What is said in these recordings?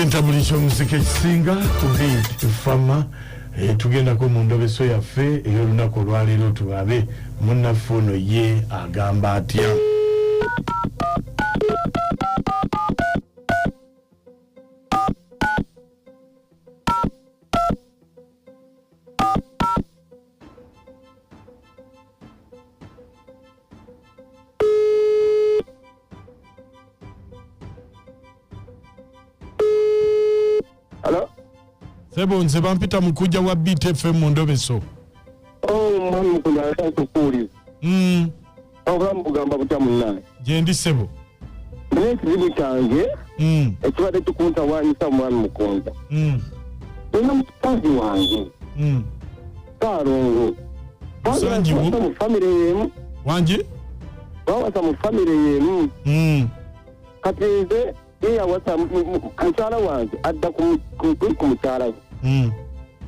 Entabulisa omuziki ekisinga ku beat fama tugenda ko mu Endobeso yaffe ey'olunaku olwaleero tubabe munnaffe ono ye agamba atya. Hello? Sebo nze bampita Mukunja wa BTFM mu Endobeso. Mukunja tukuli. Obulamu bugamba butya munnaye. Je ndi Sebo. N'ekizibu kyange ekibadde tukuntawaanyisa omwami Mukunja. Nina mukazi wange. Kalongo. Musanji wo? Mu famire yemu. Wanje? Bawasa mu famire yemu. Kati nze yawasa mukyala wange adda ku mukyala we.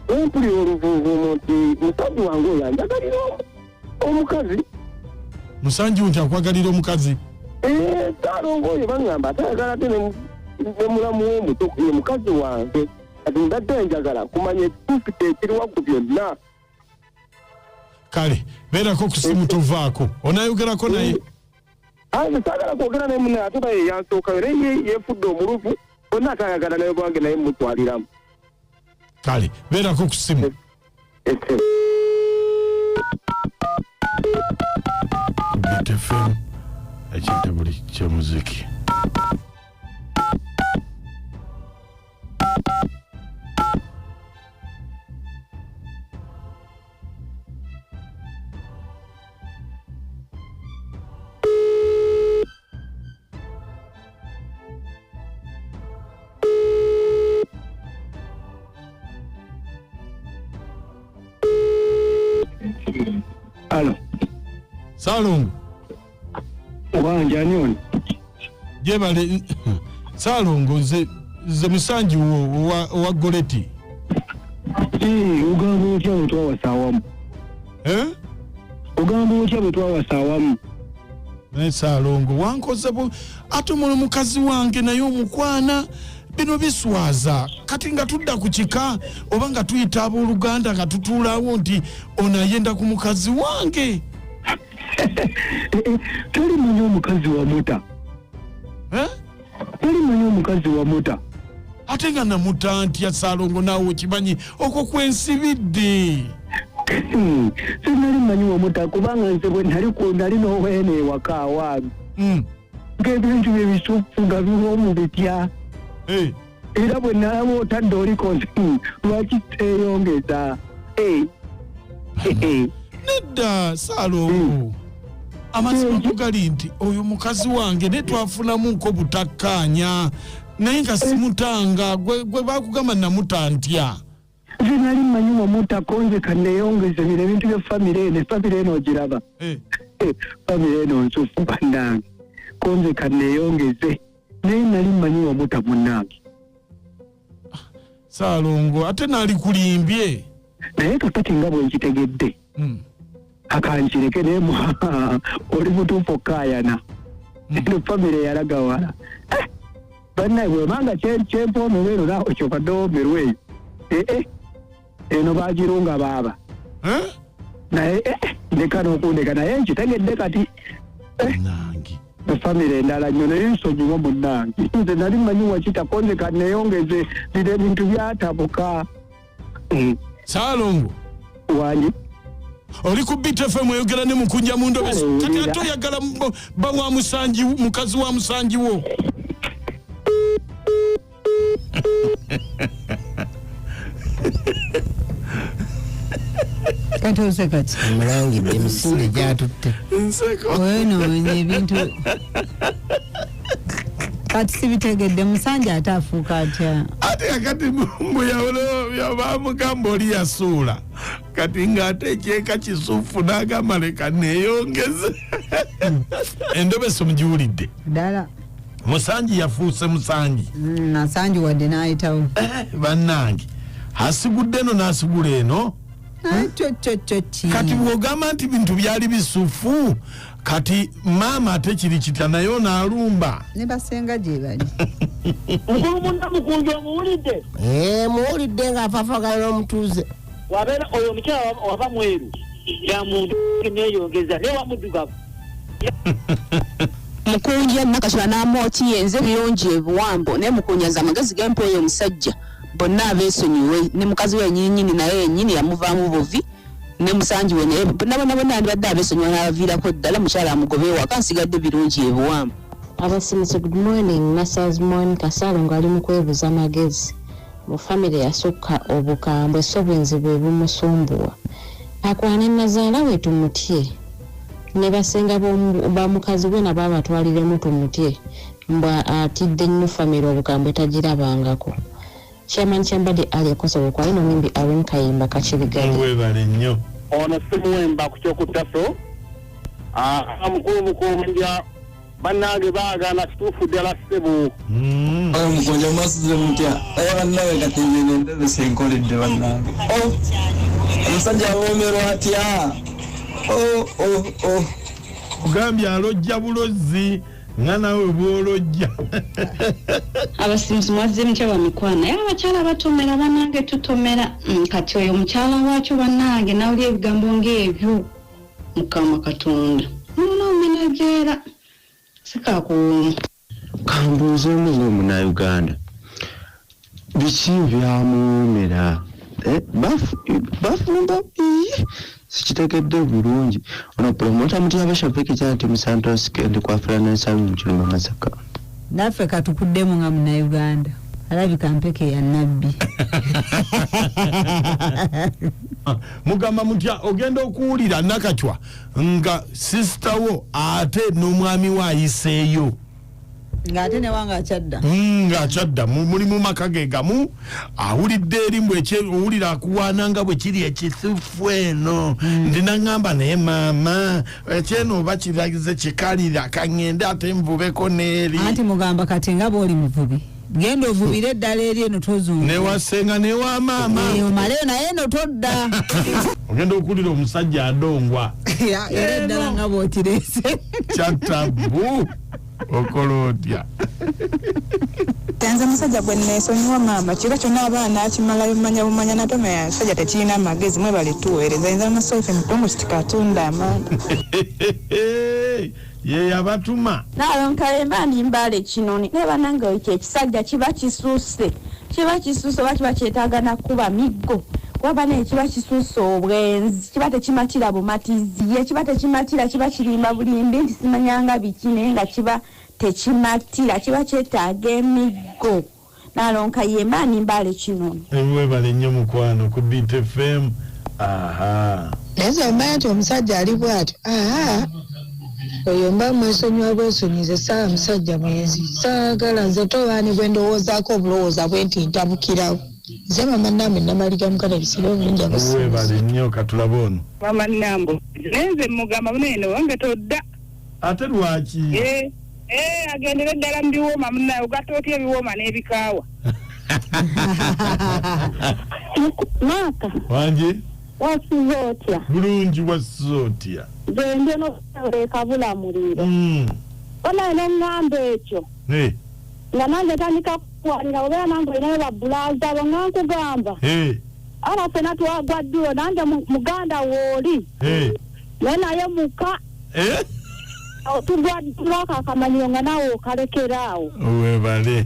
Empulira oluvuuvuumo nti musanji wange oyo anjagalira omukazi. Musanji wo akwagalira omukazi? Kalongo oyo baŋŋamba atayagala ate ne mulamu w'omuto ye mukazi wange. Kati mbadde njagala kumanya ekituufu ekiri waggu byonna. Kale beerako ku simu tovaako onaayogerako naye. Saagala kwogera naye munnaye ate naye yansookayo naye yeefudde omuluvu bonna atayagala naye bwange naye mutwaliramu. Kale beerako ku simu. BTFM ekintabuli ky'omuziki. Alo. Salongo. Wanja Nnyo. Jebale Salongo ze musanji wo wa goleti. Ugamba otya bwe twawasawamu. Ugamba otya bwe twawasawamu. Naye Salongo wankoze bo ate mukazi wange naye omukwana bino biswaza kati nga tudda ku kika oba nga tuyita abooluganda nga tutuulawo nti onayenda ku mukazi wange. Toli manyi omukazi wa muta. Toli manyi omukazi wa muta. Ate nga namuta ntya Salongo naawe okimanyi okwo kwensibidde. Sinali manyi wa muta kubanga nze bwe nali n'oweene ewaka awaami. Ng'ebintu bye bisufu nga biwoomu bitya. Era bwe nalaba otadde oliko nti lwaki teeyongeza. Nedda Salongo amazima kugali nti oyo mukazi wange ne twafunamu nko butakkaanya naye nga simutanga gwe bakugamba namuta ntya. Nze nali mmanyi wamuta konze kanneeyongeze bino ebintu bya famire eno ogiraba. Famire eno nsufu bannange konze kanneeyongeze naye nali mmanyi wamuta munnange. Salongo ate naali kulimbye naye kakati nga bwe nkitegedde akankireke naye oli mutuufu okkaayana eno famire yalaga wala bannaye bwemanga kyempoomerero naawe kyobadde woomerweyo eno baagirunga baaba naye ndeka n'okundeka naye nkitegedde kati famire endala nnyo naye nsonyiwa munnange nze nali mmanyi wakitako nze kanneeyongeze bino ebintu byatabuka. Salongo wanyi oli ku BTFM oyogera ne Mukunja mu Endobeso kati ate oyagala bawa musanji mukazi wa musanji wo. Kati osekati mulangidde emisinde gyatutte wenoonya ebintu kati sibitegedde musanja ate afuuka atya ate kakati mbuyawolo bamugamba oli yasuula kati ng'ate ekyeka kisuufu n'agamba leka neeyongeze. Endobeso mugiwulidde ddala musanji yafuuse musanji nasanji wadde n'ayitawo bannange asigudde eno n'asigula eno Kati bwogamba nti bintu byali bisufu kati mama ate kiri kita nayo n'alumba ne basenga gye bali Mukunja Mukunja muwulidde? Muwulidde ng'afaafagana n'omutuuze. Wabeera oyo omukyala wava mweru ya muntu neeyongeza ne wamuddugavu. Mukunja nakasula n'amooti yenze biyonji ebiwambo ne mukunyaza amagezi g'empoyo omusajja bonna abeesonyiwe ne mukazi we nnyini naye yennyini yamuvaamu buvi ne musanji we naye bonna andibadde abeesonyiwa n'abaviirako ddala mukyala amugobe ewaka nsigadde birungi ebiwambo. Abasimisi, good morning. Mrs. Monica Salongo ali mu kwebuuza magezi. Mu famire yasukka obukambwe so bwenzi bwe bumusumbuwa. Akwana nazaala we tumutye. Ne basenga ba mukazi we nabo abatwaliremu tumutye. Mbwa atidde nnyo famire obukambwe tagirabangako. Chairman Chambadi aliyekosa kwa ino mimbi Arun Kayimba Kachirigari. webale nnyo Ono simuwemba ku kyokutaso. Mukulu Mukunja bannange baagana kituufu ddala ssebo. Mukunja masize mutya bannawe katebene Endobeso enkoledde bannange. Omusajja awoomerwa atya. ogambye alojja bulozi nga nawe bwolojja Abasimisi mwazze mukyala mikwana naye abakyala batomera bannange tutomera kati oyo mukyala waakyo bannange nawuli ebigambo ng'ebyo Mukama Katonda nomenagera sikakuwuuma. Kambuuza omuze Omunayuganda biki byamuwoomera bafumba sikitegedde bulungi ono promota mutya abashapeke kyati Musantos kendi kwafaana nsalo mu kiruma Masaka naffe katukuddemu nga Munnayuganda alabika mpeke ya nabbi mugamba mutya ogenda okuwulira nakatwa nga sister wo ate n'omwami we ayiseeyo ng'ate ne wange akyadda ng'akyadda muli mu maka ge gamu awulidde erimbw owulira akuwaana nga bwe kiri ekisufu eno ndina ngamba naye maama ekyeno oba kiragize kikalira kaŋŋende ate nvubeko n'eri anti mugamba kati nga bw'oli muvubi genda ovubire eddala eri eno tozunga newasenga newa maama omaleyo naye eno todda ogenda okuwulira omusajja adongwa era eddala nga bw'okireese kyatabu okola otya Tanza musajja gwe neesonyiwa maama kiro kyonna abaana akimalayo bumanya natome yasajja tekirina amagezi mwebale tuweereza nza amasofe mutongo kitikatunda amaana ye yabatuma Nalonka mbale kinoni ne banange ekyo ekisajja kiba kisuuse oba kiba kyetaaga nakuba miggo waba ne kiba kisuuse obwenzi kiba tekimatira bumatizi ye kiba tekimatira kiba kirimba bulimbi nti simanyanga biki naye nga kiba tekimatira kiba kyetaaga emiggo Nalonka mbale kinoni webale nnyo mukwano ku Beat FM naye omanya nti omusajja ali bw'atyo oyo mba mwesonyiwa bwesonyize saa musajja mwenzi saagala nze tobaani bwe ndowoozaako obulowooza bwe nti ntabukirawo nze mama nambe namalika mukana bisira obulungi webale nnyo katulaba ono mama nambo nenze mugamba munene wange todda ate lwaki agendera eddala mu biwooma munaye ogatta otya ebiwooma n'ebikaawa Maaka wange wasize otya bulungi wasize otya gende nokuleka bulamuliro ona n'engamba ekyo nga nange tandika kukwalira obeera nange olinayo babulaza abo nga nkugamba aba fena twagwa ddulo nange muganda wooli naye naye muka tugwa ddulo ako akamanyiro nga nawe okalekeraawo webale